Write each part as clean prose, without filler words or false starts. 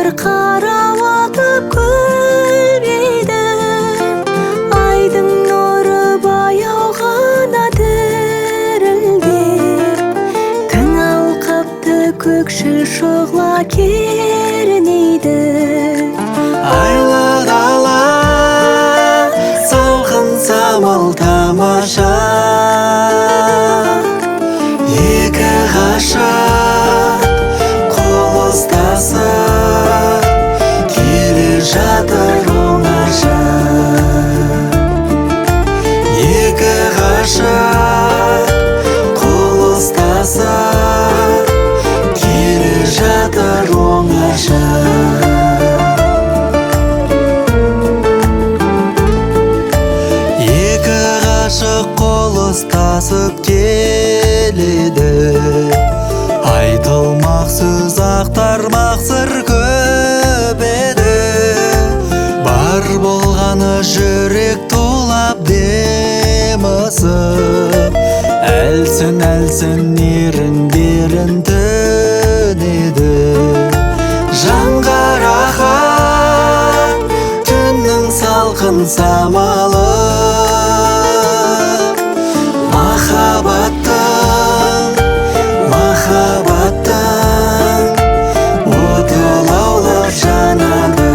Бір қарап атып көлбейді, айдың нұры баяу ғана дірілдеп, таң алқапты көкшіл шұғла кернейді. Айлы дала, салқын самал тамаша, екі ғашық қол ұстасып келе жатыр оңаша. Екі ғашық қол ұстасып келе жатыр оңаша. Екі ғашық қол ұстасып келеді, айтылмақ сөз ақтармақ сыр көп еді. Бар болғаны жүрек тулап демысып, әлсін еріндерін түнеді. Жанға рахат түннің салқын самалы, махаббаттың оты лаулап жанады.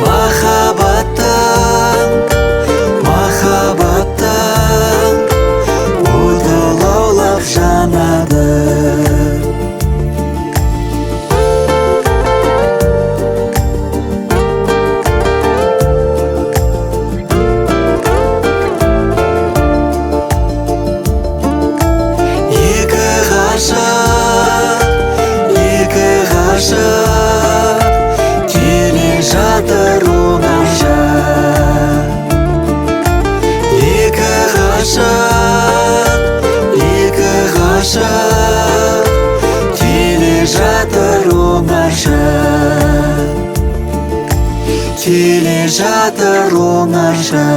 Махаббаттың оты лаулап жанады. Екі ғашық келе жатыр оңаша. Екі ғашық келе жатыр оңаша. Келе жатыр оңаша.